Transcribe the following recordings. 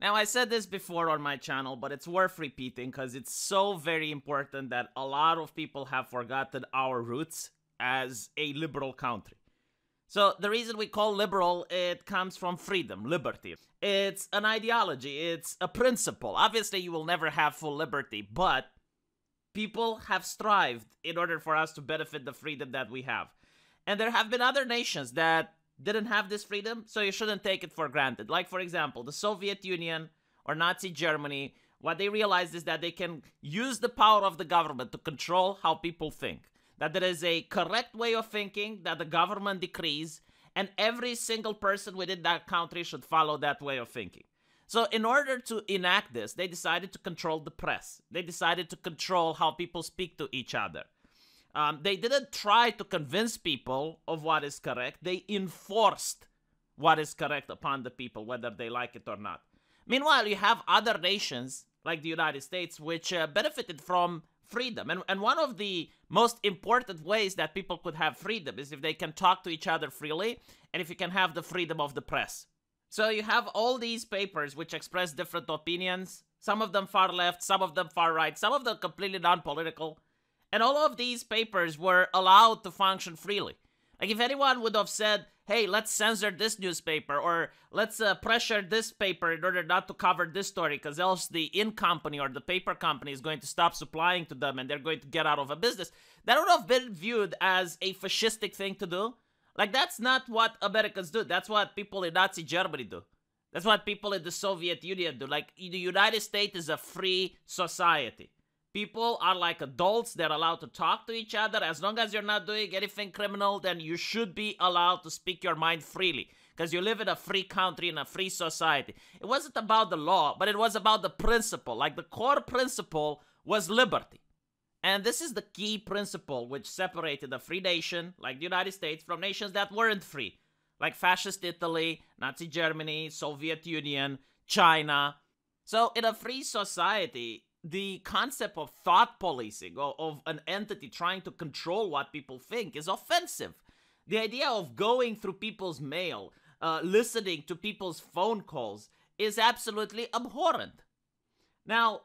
Now, I said this before on my channel, but it's worth repeating because it's so very important that a lot of people have forgotten our roots as a liberal country. So the reason we call liberal, it comes from freedom, liberty. It's an ideology, it's a principle. Obviously, you will never have full liberty, but people have strived in order for us to benefit the freedom that we have. And there have been other nations that didn't have this freedom, so you shouldn't take it for granted. Like, for example, the Soviet Union or Nazi Germany, what they realized is that they can use the power of the government to control how people think. That there is a correct way of thinking that the government decrees, and every single person within that country should follow that way of thinking. So in order to enact this, they decided to control the press. They decided to control how people speak to each other. They didn't try to convince people of what is correct. They enforced what is correct upon the people, whether they like it or not. Meanwhile, you have other nations, like the United States, which benefited from freedom. And one of the most important ways that people could have freedom is if they can talk to each other freely, and if you can have the freedom of the press. So you have all these papers which express different opinions, some of them far left, some of them far right, some of them completely non-political. And all of these papers were allowed to function freely. Like, if anyone would have said, hey, let's censor this newspaper, or let's pressure this paper in order not to cover this story, because else the ink company or the paper company is going to stop supplying to them and they're going to get out of a business, that would have been viewed as a fascistic thing to do. Like, that's not what Americans do. That's what people in Nazi Germany do. That's what people in the Soviet Union do. Like, the United States is a free society. People are like adults. They're allowed to talk to each other. As long as you're not doing anything criminal, then you should be allowed to speak your mind freely, because you live in a free country, in a free society. It wasn't about the law, but it was about the principle. Like, the core principle was liberty. And this is the key principle which separated a free nation, like the United States, from nations that weren't free, like fascist Italy, Nazi Germany, Soviet Union, China. So in a free society, the concept of thought policing, of an entity trying to control what people think, is offensive. The idea of going through people's mail, listening to people's phone calls, is absolutely abhorrent. Now,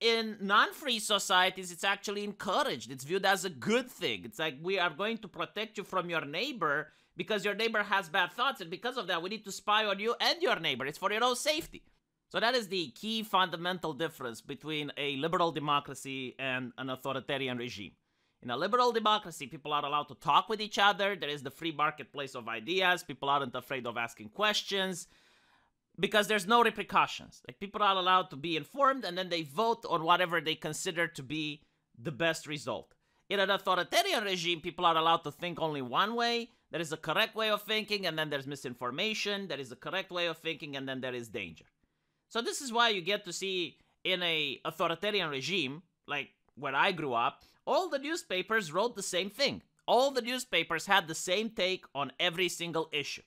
in non-free societies, it's actually encouraged. It's viewed as a good thing. It's like, we are going to protect you from your neighbor because your neighbor has bad thoughts, and because of that, we need to spy on you and your neighbor. It's for your own safety. So that is the key fundamental difference between a liberal democracy and an authoritarian regime. In a liberal democracy, people are allowed to talk with each other. There is the free marketplace of ideas. People aren't afraid of asking questions because there's no repercussions. Like, people are allowed to be informed, and then they vote on whatever they consider to be the best result. In an authoritarian regime, people are allowed to think only one way. There is a correct way of thinking, and then there's misinformation. There is a correct way of thinking, and then there is danger. So this is why you get to see in a authoritarian regime, like where I grew up, all the newspapers wrote the same thing. All the newspapers had the same take on every single issue.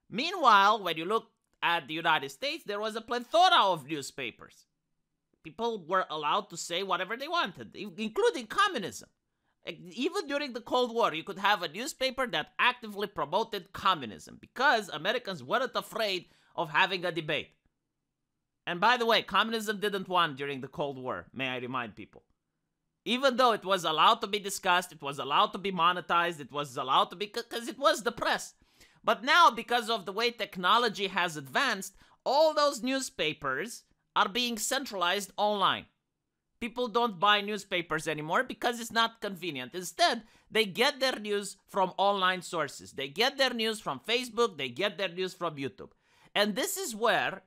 Meanwhile, when you look at the United States, there was a plethora of newspapers. People were allowed to say whatever they wanted, including communism. Even during the Cold War, you could have a newspaper that actively promoted communism because Americans weren't afraid of having a debate. And by the way, communism didn't win during the Cold War, may I remind people. Even though it was allowed to be discussed, it was allowed to be monetized, it was allowed to be, because it was the press. But now, because of the way technology has advanced, all those newspapers are being centralized online. People don't buy newspapers anymore because it's not convenient. Instead, they get their news from online sources. They get their news from Facebook, they get their news from YouTube. And this is where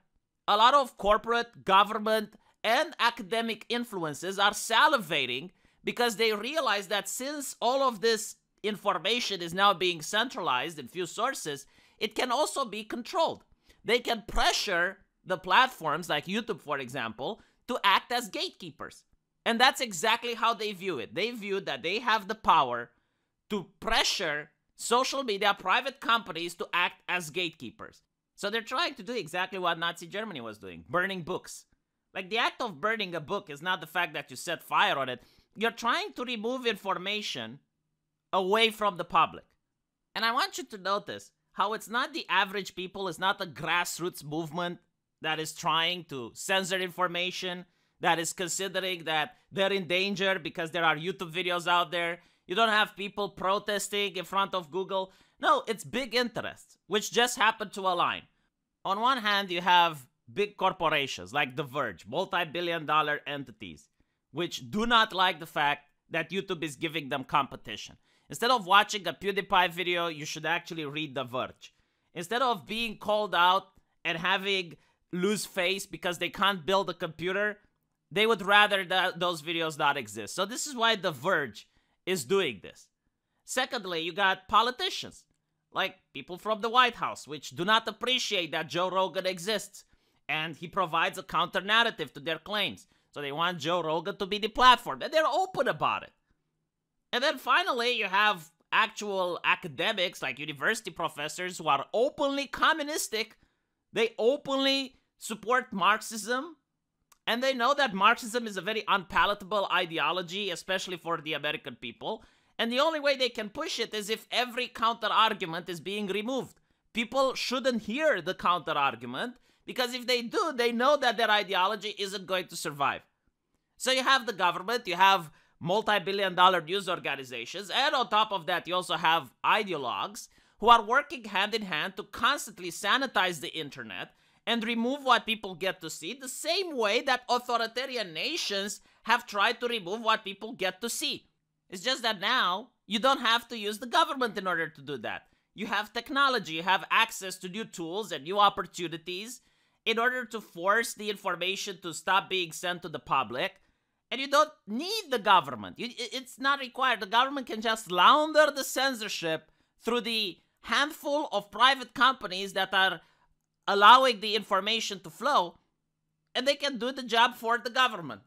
a lot of corporate, government, and academic influences are salivating because they realize that since all of this information is now being centralized in few sources, it can also be controlled. They can pressure the platforms like YouTube, for example, to act as gatekeepers. And that's exactly how they view it. They view that they have the power to pressure social media, private companies to act as gatekeepers. So they're trying to do exactly what Nazi Germany was doing, burning books. Like, the act of burning a book is not the fact that you set fire on it. You're trying to remove information away from the public. And I want you to notice how it's not the average people, it's not a grassroots movement that is trying to censor information, that is considering that they're in danger because there are YouTube videos out there. You don't have people protesting in front of Google. No, it's big interests, which just happen to align. On one hand, you have big corporations like The Verge, multi-billion-dollar entities, which do not like the fact that YouTube is giving them competition. Instead of watching a PewDiePie video, you should actually read The Verge. Instead of being called out and having lose face because they can't build a computer, they would rather that those videos not exist. So this is why The Verge is doing this. Secondly, you got politicians, like people from the White House, which do not appreciate that Joe Rogan exists, and he provides a counter-narrative to their claims. So they want Joe Rogan to be the platform, and they're open about it. And then finally, you have actual academics, like university professors, who are openly communistic. They openly support Marxism, and they know that Marxism is a very unpalatable ideology, especially for the American people. And the only way they can push it is if every counter-argument is being removed. People shouldn't hear the counter-argument, because if they do, they know that their ideology isn't going to survive. So you have the government, you have multi-billion-dollar news organizations, and on top of that, you also have ideologues who are working hand-in-hand to constantly sanitize the internet and remove what people get to see, the same way that authoritarian nations have tried to remove what people get to see. It's just that now, you don't have to use the government in order to do that. You have technology, you have access to new tools and new opportunities in order to force the information to stop being sent to the public. And you don't need the government. It's not required. The government can just launder the censorship through the handful of private companies that are allowing the information to flow, and they can do the job for the government.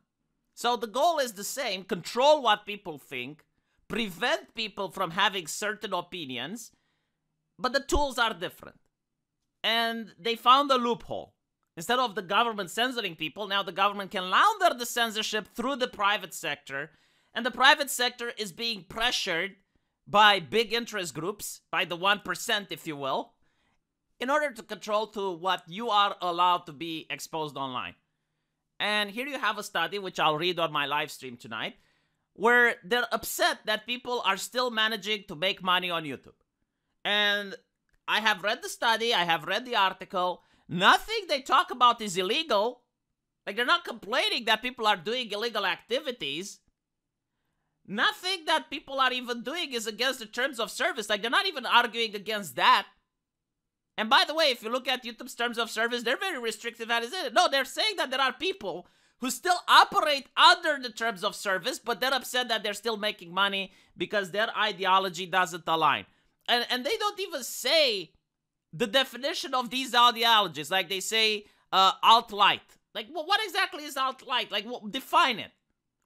So the goal is the same: control what people think, prevent people from having certain opinions, but the tools are different. And they found a loophole. Instead of the government censoring people, now the government can launder the censorship through the private sector, and the private sector is being pressured by big interest groups, by the 1%, if you will, in order to control to what you are allowed to be exposed online. And here you have a study, which I'll read on my live stream tonight, where they're upset that people are still managing to make money on YouTube. And I have read the study, I have read the article. Nothing they talk about is illegal. Like, they're not complaining that people are doing illegal activities. Nothing that people are even doing is against the terms of service. Like, they're not even arguing against that. And by the way, if you look at YouTube's terms of service, they're very restrictive as it. No, they're saying that there are people who still operate under the terms of service, but they're upset that they're still making money because their ideology doesn't align. And they don't even say the definition of these ideologies. Like, they say alt-light. Like, well, what exactly is alt-light? Like, define it.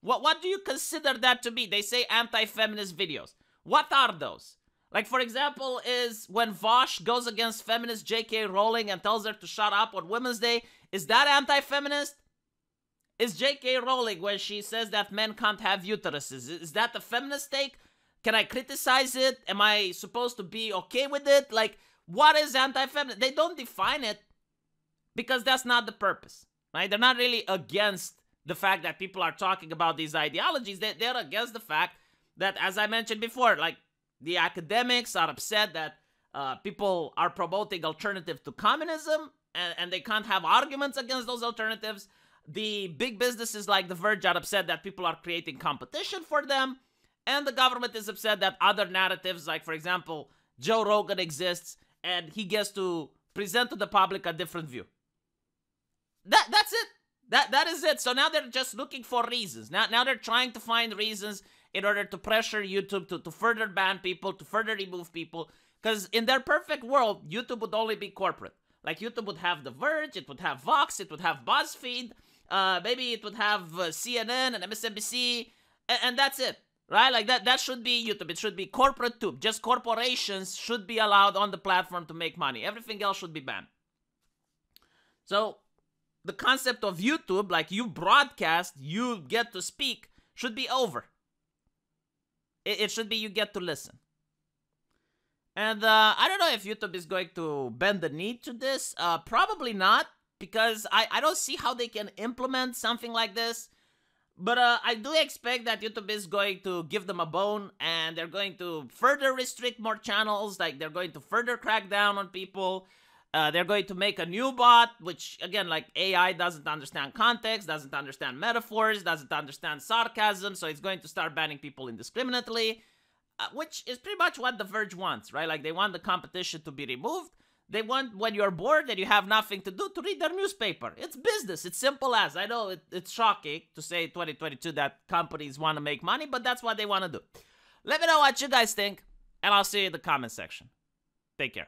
What do you consider that to be? They say anti-feminist videos. What are those? Like, for example, is when Vosh goes against feminist J.K. Rowling and tells her to shut up on Women's Day, is that anti-feminist? Is J.K. Rowling, when she says that men can't have uteruses, is that the feminist take? Can I criticize it? Am I supposed to be okay with it? Like, what is anti-feminist? They don't define it because that's not the purpose, right? They're not really against the fact that people are talking about these ideologies. They're against the fact that, as I mentioned before, like, the academics are upset that people are promoting alternative to communism, and they can't have arguments against those alternatives. The big businesses like The Verge are upset that people are creating competition for them, and the government is upset that other narratives, like, for example, Joe Rogan exists, and he gets to present to the public a different view. That's it. That is it. So now they're just looking for reasons. Now they're trying to find reasons in order to pressure YouTube to further ban people, to further remove people. Because in their perfect world, YouTube would only be corporate. Like, YouTube would have The Verge, it would have Vox, it would have BuzzFeed, maybe it would have CNN and MSNBC, and that's it, right? Like, that should be YouTube. It should be corporate too. Just corporations should be allowed on the platform to make money. Everything else should be banned. So, the concept of YouTube, like, you broadcast, you get to speak, should be over. It should be you get to listen. And I don't know if YouTube is going to bend the knee to this. Probably not. because I don't see how they can implement something like this. But I do expect that YouTube is going to give them a bone, and they're going to further restrict more channels. Like, they're going to further crack down on people. They're going to make a new bot, which, again, like, AI doesn't understand context, doesn't understand metaphors, doesn't understand sarcasm, so it's going to start banning people indiscriminately, which is pretty much what The Verge wants, right? Like, they want the competition to be removed. They want, when you're bored and you have nothing to do, to read their newspaper. It's business. It's simple as. I know it's shocking to say 2022 that companies want to make money, but that's what they want to do. Let me know what you guys think, and I'll see you in the comment section. Take care.